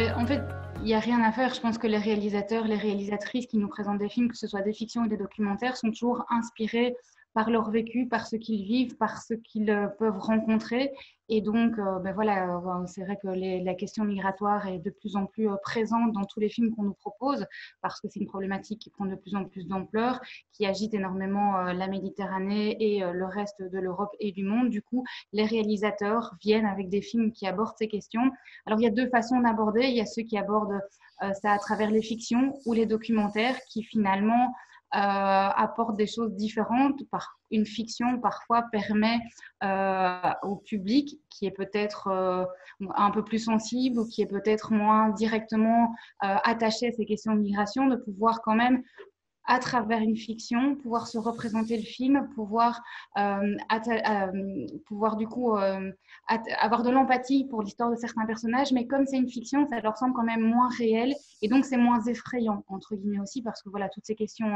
Mais en fait, il n'y a rien à faire. Je pense que les réalisateurs, les réalisatrices qui nous présentent des films, que ce soit des fictions ou des documentaires, sont toujours inspirés par leur vécu, par ce qu'ils vivent, par ce qu'ils peuvent rencontrer. Et donc, voilà, c'est vrai que la question migratoire est de plus en plus présente dans tous les films qu'on nous propose, parce que c'est une problématique qui prend de plus en plus d'ampleur, qui agite énormément la Méditerranée et le reste de l'Europe et du monde. Du coup, les réalisateurs viennent avec des films qui abordent ces questions. Alors, il y a deux façons d'aborder. Il y a ceux qui abordent ça à travers les fictions ou les documentaires qui finalement apportent des choses différentes. Une fiction, parfois, permet au public qui est peut-être un peu plus sensible ou qui est peut-être moins directement attaché à ces questions de migration, de pouvoir quand même à travers une fiction, pouvoir se représenter le film, pouvoir du coup avoir de l'empathie pour l'histoire de certains personnages, mais comme c'est une fiction, ça leur semble quand même moins réel et donc c'est moins effrayant, entre guillemets aussi, parce que voilà, toutes ces questions,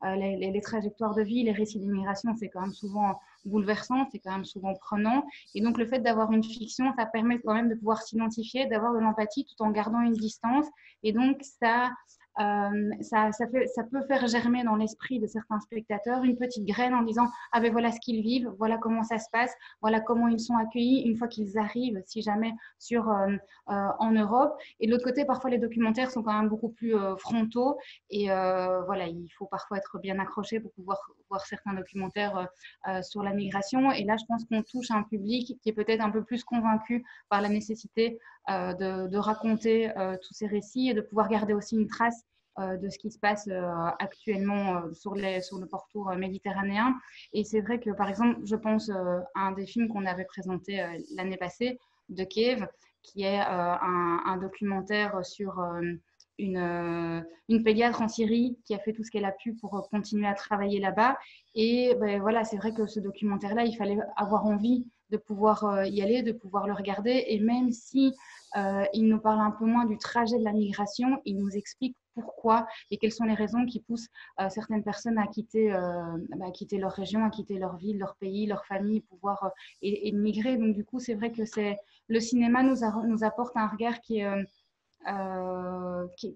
les trajectoires de vie, les récits d'immigration, c'est quand même souvent bouleversant, c'est quand même souvent prenant. Et donc le fait d'avoir une fiction, ça permet quand même de pouvoir s'identifier, d'avoir de l'empathie tout en gardant une distance. Et donc ça peut faire germer dans l'esprit de certains spectateurs une petite graine en disant ah ben voilà ce qu'ils vivent, voilà comment ça se passe, voilà comment ils sont accueillis une fois qu'ils arrivent, si jamais en Europe. Et de l'autre côté, parfois les documentaires sont quand même beaucoup plus frontaux et voilà, il faut parfois être bien accroché pour pouvoir voir certains documentaires sur la migration. Et là, je pense qu'on touche un public qui est peut-être un peu plus convaincu par la nécessité de raconter tous ces récits et de pouvoir garder aussi une trace de ce qui se passe actuellement sur le pourtour méditerranéen. Et c'est vrai que, par exemple, je pense à un des films qu'on avait présenté l'année passée, de Kiev, qui est un documentaire sur une pédiatre en Syrie qui a fait tout ce qu'elle a pu pour continuer à travailler là-bas. Et ben, voilà, c'est vrai que ce documentaire-là, il fallait avoir envie de pouvoir y aller, de pouvoir le regarder. Et même si il nous parle un peu moins du trajet de la migration, il nous explique pourquoi et quelles sont les raisons qui poussent certaines personnes à quitter leur région, à quitter leur ville, leur pays, leur famille, et de migrer. Donc du coup, c'est vrai que le cinéma nous apporte un regard euh, qui,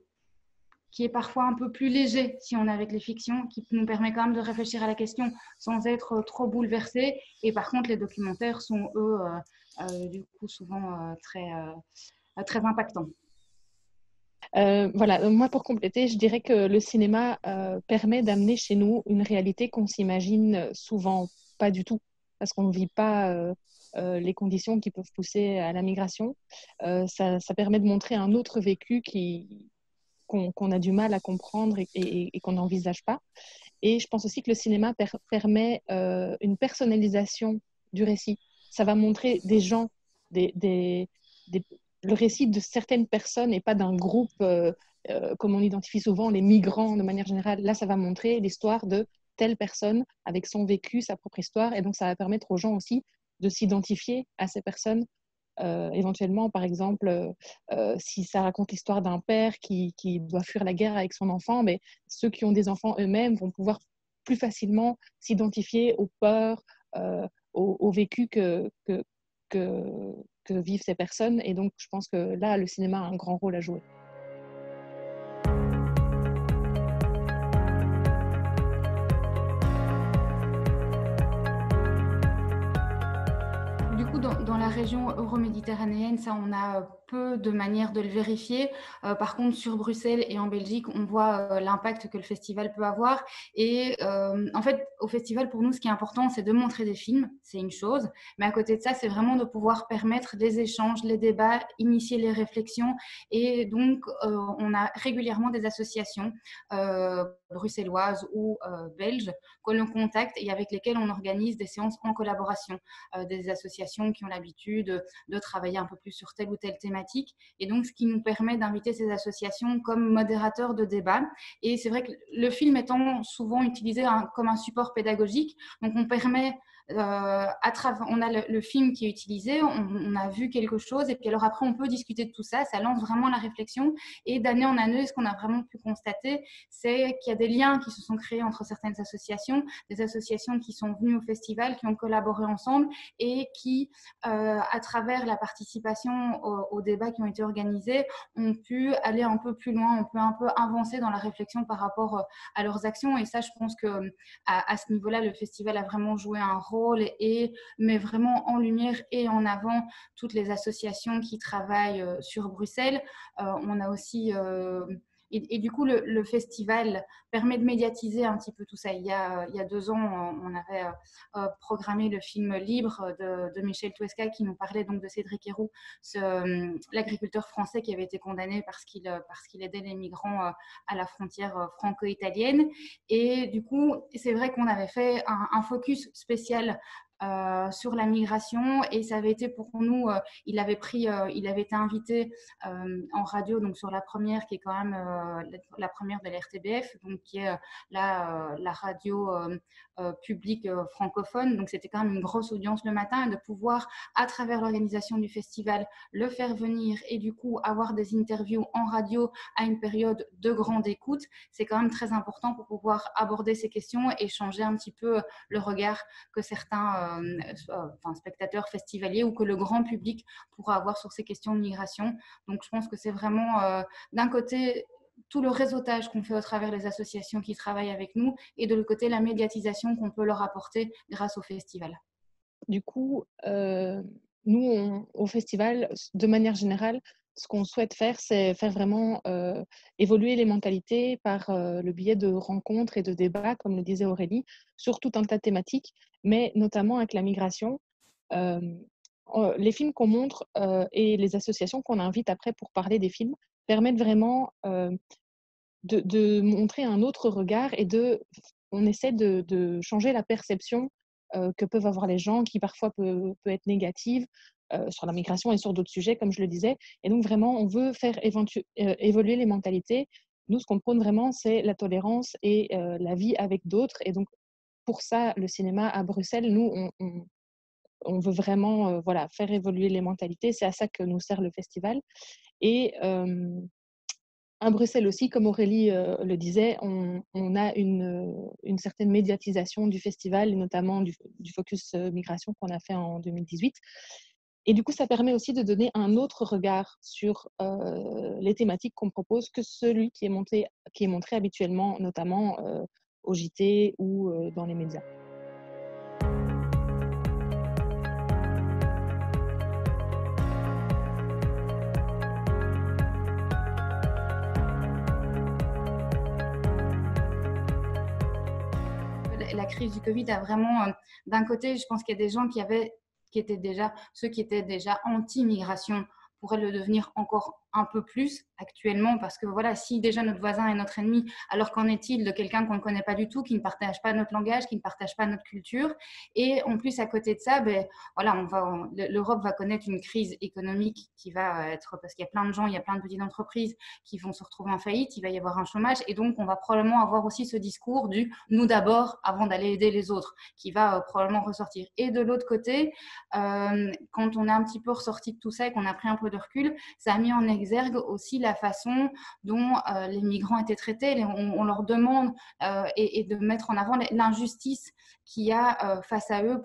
qui est parfois un peu plus léger si on est avec les fictions, qui nous permet quand même de réfléchir à la question sans être trop bouleversé. Et par contre, les documentaires sont, eux, du coup, souvent très impactants. Voilà, moi pour compléter, je dirais que le cinéma permet d'amener chez nous une réalité qu'on s'imagine souvent pas du tout, parce qu'on ne vit pas les conditions qui peuvent pousser à la migration. Ça permet de montrer un autre vécu qu'on a du mal à comprendre et qu'on n'envisage pas. Et je pense aussi que le cinéma permet une personnalisation du récit. Ça va montrer des gens, des, le récit de certaines personnes et pas d'un groupe, comme on identifie souvent les migrants de manière générale. Là, ça va montrer l'histoire de telle personne avec son vécu, sa propre histoire. Et donc, ça va permettre aux gens aussi de s'identifier à ces personnes. Éventuellement, par exemple, si ça raconte l'histoire d'un père qui doit fuir la guerre avec son enfant, mais ceux qui ont des enfants eux-mêmes vont pouvoir plus facilement s'identifier aux peurs, au vécu que, que vivent ces personnes. Et donc, je pense que là, le cinéma a un grand rôle à jouer. Du coup, dans la région euro-méditerranéenne, ça, on a peu de manières de le vérifier. Par contre, sur Bruxelles et en Belgique, on voit l'impact que le festival peut avoir. Et en fait, au festival, pour nous, ce qui est important, c'est de montrer des films, c'est une chose. Mais à côté de ça, c'est vraiment de pouvoir permettre des échanges, les débats, initier les réflexions. Et donc, on a régulièrement des associations bruxelloises ou belges que l'on contacte et avec lesquelles on organise des séances en collaboration. Des associations qui ont l'habitude de travailler un peu plus sur telle ou telle thématique. Et donc, ce qui nous permet d'inviter ces associations comme modérateurs de débat. Et c'est vrai que le film étant souvent utilisé comme un support pédagogique, donc on permet on a le film qui est utilisé, on a vu quelque chose, et puis alors après, on peut discuter de tout ça. Ça lance vraiment la réflexion. Et d'année en année, ce qu'on a vraiment pu constater, c'est qu'il y a des liens qui se sont créés entre certaines associations, des associations qui sont venues au festival, qui ont collaboré ensemble et qui, à travers la participation aux débats qui ont été organisés, ont pu aller un peu plus loin, on peut un peu avancer dans la réflexion par rapport à leurs actions. Et ça, je pense que à ce niveau-là, le festival a vraiment joué un rôle et met vraiment en lumière et en avant toutes les associations qui travaillent sur Bruxelles. On a aussi et du coup, le festival permet de médiatiser un petit peu tout ça. Il y a 2 ans, on avait programmé le film Libre de Michel Touesca, qui nous parlait donc de Cédric Héroux, l'agriculteur français qui avait été condamné parce qu'il aidait les migrants à la frontière franco-italienne. Et du coup, c'est vrai qu'on avait fait un focus spécial sur la migration, et ça avait été pour nous, il avait été invité en radio, donc sur la première, qui est quand même la première de l'RTBF, donc qui est la radio publique francophone. Donc c'était quand même une grosse audience le matin, et de pouvoir, à travers l'organisation du festival, le faire venir et du coup avoir des interviews en radio à une période de grande écoute, c'est quand même très important pour pouvoir aborder ces questions et changer un petit peu le regard que certains spectateurs festivaliers ou que le grand public pourra avoir sur ces questions de migration. Donc je pense que c'est vraiment d'un côté tout le réseautage qu'on fait au travers des associations qui travaillent avec nous, et de l'autre côté la médiatisation qu'on peut leur apporter grâce au festival. Du coup, nous, au festival, de manière générale, ce qu'on souhaite faire, c'est faire vraiment évoluer les mentalités par le biais de rencontres et de débats, comme le disait Aurélie, sur tout un tas de thématiques, mais notamment avec la migration. Les films qu'on montre et les associations qu'on invite après pour parler des films permettent vraiment de montrer un autre regard, et on essaie de changer la perception que peuvent avoir les gens, qui parfois peut être négative sur la migration et sur d'autres sujets, comme je le disais. Et donc vraiment, on veut faire évoluer les mentalités. Nous, ce qu'on prône vraiment, c'est la tolérance et la vie avec d'autres. Et donc, pour ça, le cinéma à Bruxelles, nous, on veut vraiment faire évoluer les mentalités. C'est à ça que nous sert le festival. Et à Bruxelles aussi, comme Aurélie le disait, on a une certaine médiatisation du festival, et notamment du focus migration qu'on a fait en 2018. Et du coup, ça permet aussi de donner un autre regard sur les thématiques qu'on propose que celui qui est montré habituellement, notamment au JT ou dans les médias. La crise du Covid a vraiment, d'un côté, je pense qu'il y a des gens qui étaient déjà anti-migration, pourraient le devenir encore un peu plus actuellement, parce que voilà, si déjà notre voisin est notre ennemi, alors qu'en est-il de quelqu'un qu'on ne connaît pas du tout, qui ne partage pas notre langage, qui ne partage pas notre culture? Et en plus, à côté de ça, l'Europe va connaître une crise économique qui va être, parce qu'il y a plein de gens, il y a plein de petites entreprises qui vont se retrouver en faillite, il va y avoir un chômage, et donc on va probablement avoir aussi ce discours du « nous d'abord avant d'aller aider les autres » qui va probablement ressortir. Et de l'autre côté, quand on est un petit peu ressorti de tout ça et qu'on a pris un peu de recul, ça a mis en exergue aussi la façon dont les migrants étaient traités. On leur demande et de mettre en avant l'injustice qu'il y a face à eux,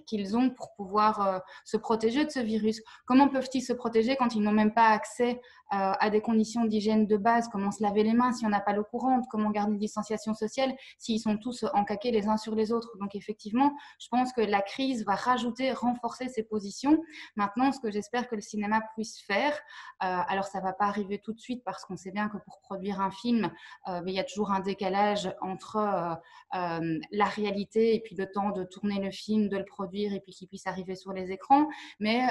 qu'ils ont pour pouvoir se protéger de ce virus. Comment peuvent-ils se protéger quand ils n'ont même pas accès à des conditions d'hygiène de base? Comment se laver les mains si on n'a pas l'eau courante? Comment garder une distanciation sociale s'ils sont tous encaqués les uns sur les autres? Donc effectivement, je pense que la crise va renforcer ces positions. Maintenant, ce que j'espère que le cinéma puisse faire, alors ça ne va pas arriver tout de suite, parce qu'on sait bien que pour produire un film, il y a toujours un décalage entre la réalité et puis le temps de tourner le film, de le produire et puis qu'il puisse arriver sur les écrans. Mais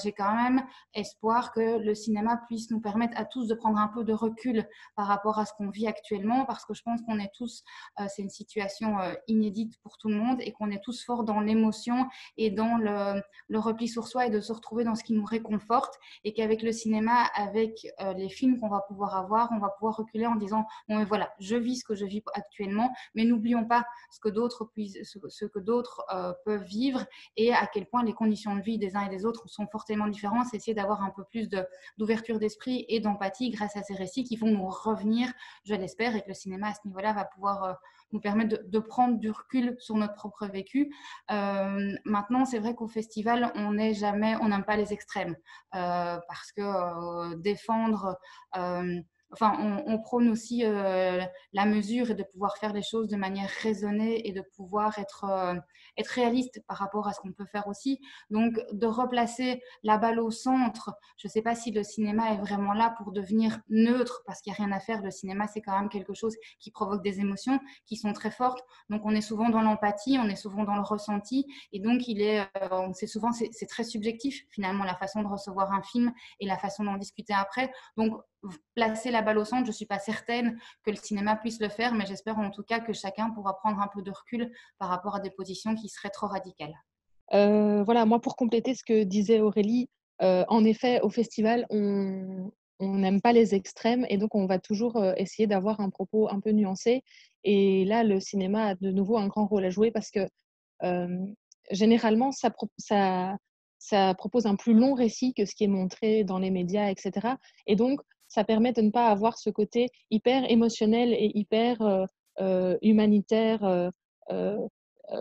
j'ai quand même espoir que le cinéma puisse nous permettre à tous de prendre un peu de recul par rapport à ce qu'on vit actuellement, parce que je pense qu'on est tous, c'est une situation inédite pour tout le monde, et qu'on est tous forts dans l'émotion et dans le repli sur soi, et de se retrouver dans ce qui nous réconforte, et qu'avec le cinéma, avec les films qu'on va pouvoir avoir, on va pouvoir reculer en disant bon, mais voilà, je vis ce que je vis actuellement, mais n'oublions pas pas ce que d'autres peuvent vivre et à quel point les conditions de vie des uns et des autres sont fortement différentes. C'est essayer d'avoir un peu plus d'ouverture d'esprit et d'empathie grâce à ces récits qui vont nous revenir, je l'espère, et que le cinéma à ce niveau-là va pouvoir nous permettre de prendre du recul sur notre propre vécu. Maintenant, c'est vrai qu'au festival, on n'aime pas les extrêmes parce que défendre on prône aussi la mesure et de pouvoir faire les choses de manière raisonnée et de pouvoir être réaliste par rapport à ce qu'on peut faire aussi. Donc, de replacer la balle au centre, je ne sais pas si le cinéma est vraiment là pour devenir neutre parce qu'il n'y a rien à faire. Le cinéma, c'est quand même quelque chose qui provoque des émotions qui sont très fortes. Donc, on est souvent dans l'empathie, on est souvent dans le ressenti. Et donc, c'est très subjectif finalement la façon de recevoir un film et la façon d'en discuter après. Donc, placer la balle au centre, je ne suis pas certaine que le cinéma puisse le faire, mais j'espère en tout cas que chacun pourra prendre un peu de recul par rapport à des positions qui seraient trop radicales. Voilà, moi pour compléter ce que disait Aurélie, en effet, au festival, on n'aime pas les extrêmes et donc on va toujours essayer d'avoir un propos un peu nuancé. Et là, le cinéma a de nouveau un grand rôle à jouer parce que généralement, ça propose un plus long récit que ce qui est montré dans les médias, etc. Et donc, ça permet de ne pas avoir ce côté hyper émotionnel et hyper humanitaire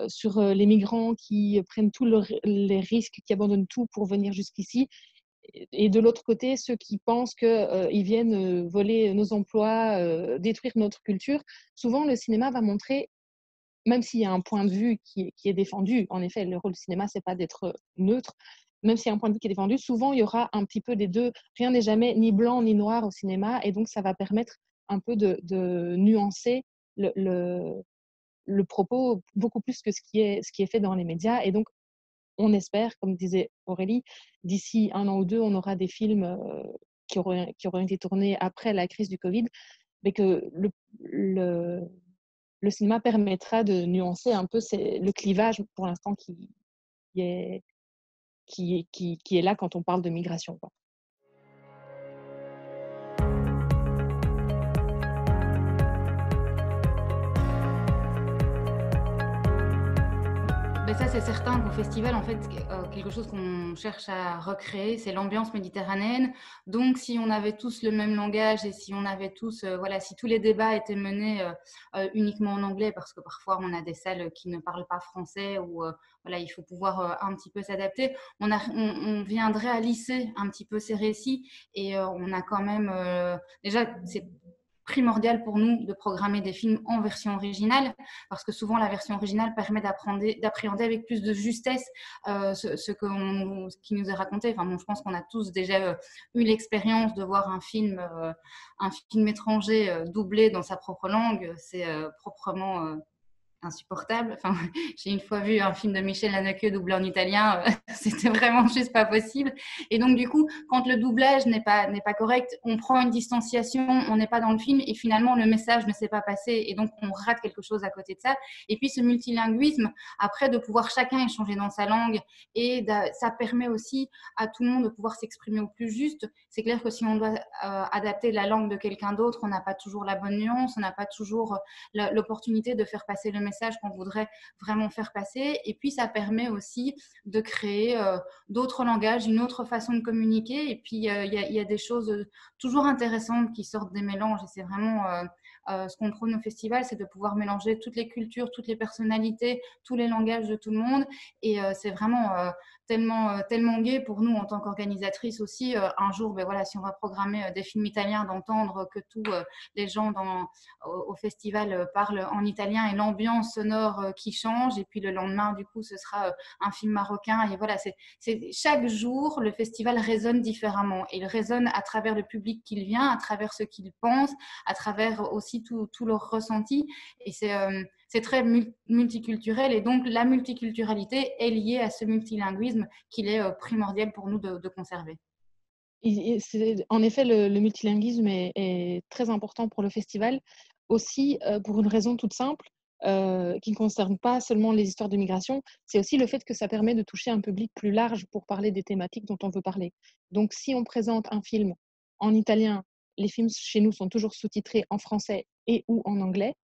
sur les migrants qui prennent tous les risques, qui abandonnent tout pour venir jusqu'ici. Et de l'autre côté, ceux qui pensent qu'ils viennent voler nos emplois, détruire notre culture. Souvent, le cinéma va montrer, même s'il y a un point de vue qui est défendu, en effet, le rôle du cinéma, c'est pas d'être neutre, même s'il y a un point de vue qui est défendu, souvent, il y aura un petit peu des deux. Rien n'est jamais ni blanc ni noir au cinéma, et donc ça va permettre un peu de nuancer le propos beaucoup plus que ce qui est fait dans les médias. Et donc, on espère, comme disait Aurélie, d'ici 1 an ou 2, on aura des films qui auront été tournés après la crise du Covid, mais que le cinéma permettra de nuancer un peu le clivage pour l'instant est, qui est là quand on parle de migration, quoi. Ben ça, c'est certain qu'au festival, en fait, quelque chose qu'on cherche à recréer, c'est l'ambiance méditerranéenne. Donc, si on avait tous le même langage et si on avait tous, si tous les débats étaient menés uniquement en anglais, parce que parfois on a des salles qui ne parlent pas français ou il faut pouvoir un petit peu s'adapter, on viendrait à lisser un petit peu ces récits et on a quand même déjà c'est primordial pour nous de programmer des films en version originale parce que souvent la version originale permet d'appréhender avec plus de justesse ce qui nous est raconté. Enfin, bon, je pense qu'on a tous déjà eu l'expérience de voir un film étranger doublé dans sa propre langue. C'est proprement insupportable. Enfin, j'ai une fois vu un film de Michel Haneke doublé en italien, c'était vraiment juste pas possible. Et donc du coup, quand le doublage n'est pas correct, on prend une distanciation, on n'est pas dans le film et finalement le message ne s'est pas passé et donc on rate quelque chose à côté de ça. Et puis ce multilinguisme, après de pouvoir chacun échanger dans sa langue et ça permet aussi à tout le monde de pouvoir s'exprimer au plus juste. C'est clair que si on doit adapter la langue de quelqu'un d'autre, on n'a pas toujours la bonne nuance, on n'a pas toujours l'opportunité de faire passer le message qu'on voudrait vraiment faire passer. Et puis, ça permet aussi de créer d'autres langages, une autre façon de communiquer. Et puis, il y a des choses toujours intéressantes qui sortent des mélanges. Et c'est vraiment ce qu'on prône au festival, c'est de pouvoir mélanger toutes les cultures, toutes les personnalités, tous les langages de tout le monde. Et c'est vraiment tellement gai pour nous en tant qu'organisatrices aussi. Un jour, si on va programmer des films italiens, d'entendre que tous les gens au festival parlent en italien et l'ambiance sonore qui change. Et puis le lendemain, du coup, ce sera un film marocain. Et voilà, chaque jour, le festival résonne différemment. Et il résonne à travers le public qu'il vient, à travers ce qu'il pense, à travers aussi tout leur ressenti. Et c'est très multiculturel. Et donc, la multiculturalité est liée à ce multilinguisme qu'il est primordial pour nous de conserver. En effet, le multilinguisme est très important pour le festival, aussi pour une raison toute simple, qui ne concerne pas seulement les histoires de migration, c'est aussi le fait que ça permet de toucher un public plus large pour parler des thématiques dont on veut parler. Donc, si on présente un film en italien, les films chez nous sont toujours sous-titrés en français et ou en anglais.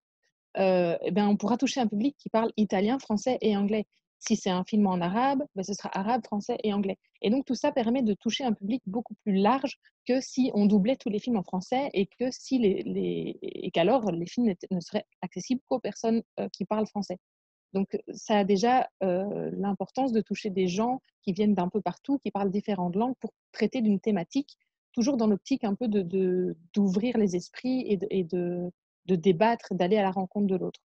eh ben, on pourra toucher un public qui parle italien, français et anglais. Si c'est un film en arabe, ben, ce sera arabe, français et anglais. Et donc, tout ça permet de toucher un public beaucoup plus large que si on doublait tous les films en français et que si et qu'alors les films ne seraient accessibles qu'aux personnes qui parlent français. Donc, ça a déjà l'importance de toucher des gens qui viennent d'un peu partout, qui parlent différentes langues pour traiter d'une thématique, toujours dans l'optique un peu d'ouvrir les esprits de débattre, d'aller à la rencontre de l'autre.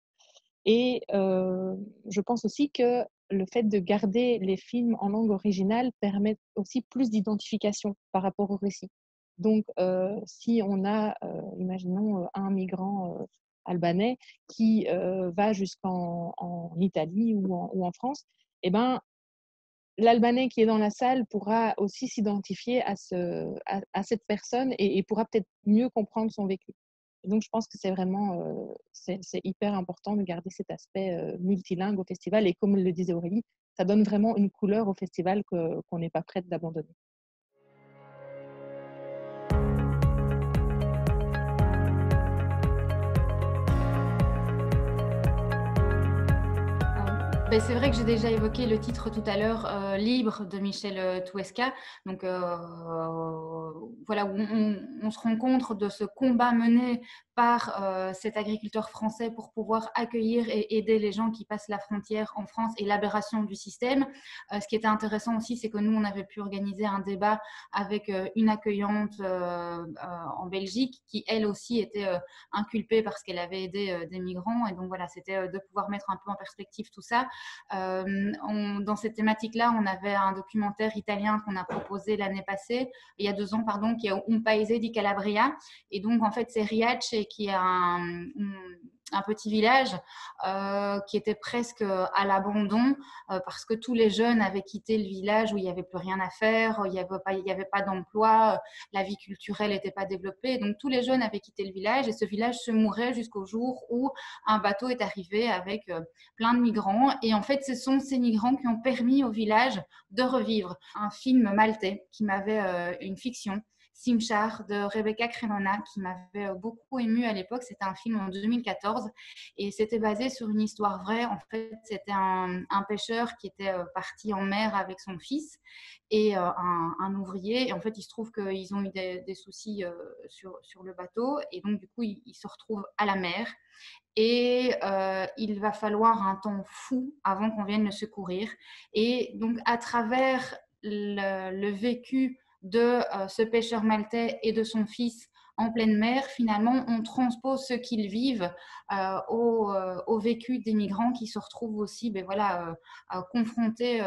Et je pense aussi que le fait de garder les films en langue originale permet aussi plus d'identification par rapport au récit. Donc, si on a, imaginons, un migrant albanais qui va jusqu'en Italie ou en France, eh ben, l'Albanais qui est dans la salle pourra aussi s'identifier à cette personne et pourra peut-être mieux comprendre son vécu. Et donc, je pense que c'est vraiment c'est hyper important de garder cet aspect multilingue au festival. Et comme le disait Aurélie, ça donne vraiment une couleur au festival qu'on n'est pas prête d'abandonner. C'est vrai que j'ai déjà évoqué le titre tout à l'heure, Libre de Michel Touesca. Donc voilà, où on se rend compte de ce combat mené par cet agriculteur français pour pouvoir accueillir et aider les gens qui passent la frontière en France et l'aberration du système. Ce qui était intéressant aussi, c'est que nous, on avait pu organiser un débat avec une accueillante en Belgique qui, elle aussi, était inculpée parce qu'elle avait aidé des migrants. Et donc voilà, c'était de pouvoir mettre un peu en perspective tout ça. Dans cette thématique-là, on avait un documentaire italien qu'on a proposé l'année passée, il y a 2 ans, pardon, qui est Un Paese di Calabria. Et donc, en fait, c'est Riace qui est un petit village qui était presque à l'abandon parce que tous les jeunes avaient quitté le village où il n'y avait plus rien à faire, il n'y avait pas d'emploi, la vie culturelle n'était pas développée. Donc tous les jeunes avaient quitté le village et ce village se mourait jusqu'au jour où un bateau est arrivé avec plein de migrants. Et en fait, ce sont ces migrants qui ont permis au village de revivre. Un film maltais qui m'avait une fiction, Simchar de Rebecca Cremona, qui m'avait beaucoup émue à l'époque. C'était un film en 2014 et c'était basé sur une histoire vraie. En fait, c'était un pêcheur qui était parti en mer avec son fils et un ouvrier. Et en fait, il se trouve qu'ils ont eu des soucis sur le bateau et donc du coup, ils se retrouvent à la mer. Et il va falloir un temps fou avant qu'on vienne le secourir. Et donc, à travers le vécu de ce pêcheur maltais et de son fils en pleine mer, finalement, on transpose ce qu'ils vivent au vécu des migrants qui se retrouvent aussi voilà, confrontés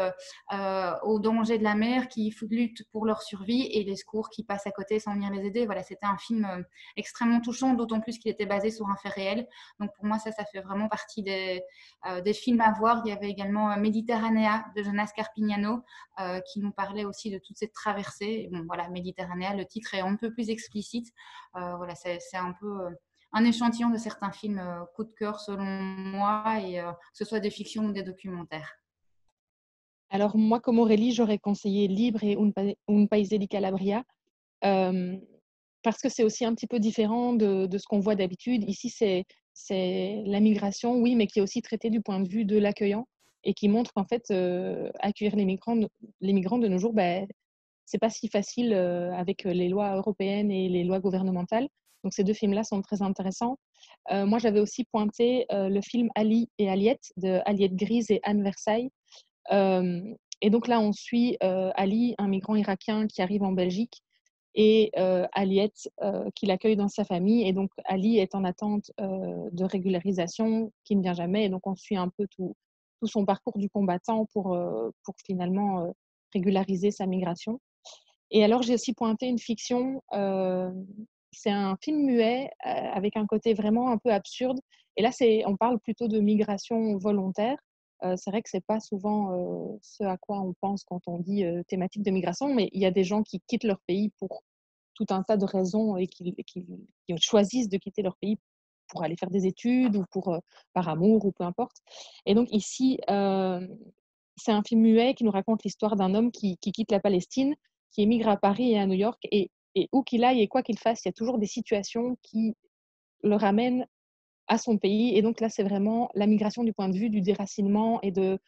aux dangers de la mer, qui luttent pour leur survie et les secours qui passent à côté sans venir les aider. Voilà, c'était un film extrêmement touchant, d'autant plus qu'il était basé sur un fait réel. Donc pour moi, ça fait vraiment partie des films à voir. Il y avait également Méditerranéa de Jonas Carpignano qui nous parlait aussi de toute cette traversée. Et bon, voilà, Méditerranéa, le titre est un peu plus explicite. Voilà, c'est un peu un échantillon de certains films coup de cœur selon moi, et que ce soit des fictions ou des documentaires. Alors moi, comme Aurélie, j'aurais conseillé Libre et Un Paese di Calabria parce que c'est aussi un petit peu différent de ce qu'on voit d'habitude. Ici, c'est la migration, oui, mais qui est aussi traitée du point de vue de l'accueillant et qui montre qu'en fait, accueillir les migrants de nos jours, c'est pas si facile avec les lois européennes et les lois gouvernementales. Donc ces 2 films-là sont très intéressants. Moi, j'avais aussi pointé le film Ali et Aliette de Aliette Grise et Anne Versailles. Et donc là, on suit Ali, un migrant irakien qui arrive en Belgique, et Aliette qui l'accueille dans sa famille. Et donc Ali est en attente de régularisation qui ne vient jamais. Et donc on suit un peu tout son parcours du combattant pour finalement régulariser sa migration. Et alors j'ai aussi pointé une fiction. C'est un film muet avec un côté vraiment un peu absurde. Et là, on parle plutôt de migration volontaire. C'est vrai que c'est pas souvent ce à quoi on pense quand on dit thématique de migration, mais il y a des gens qui quittent leur pays pour tout un tas de raisons et qui choisissent de quitter leur pays pour aller faire des études ou par amour ou peu importe. Et donc ici, c'est un film muet qui nous raconte l'histoire d'un homme qui quitte la Palestine, qui émigre à Paris et à New York, et où qu'il aille et quoi qu'il fasse, il y a toujours des situations qui le ramènent à son pays. Et donc là, c'est vraiment la migration du point de vue du déracinement et du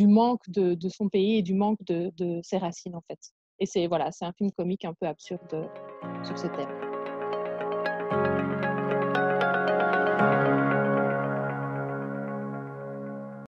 manque de son pays et du manque de ses racines, en fait. Et c'est un film comique un peu absurde sur ce thème.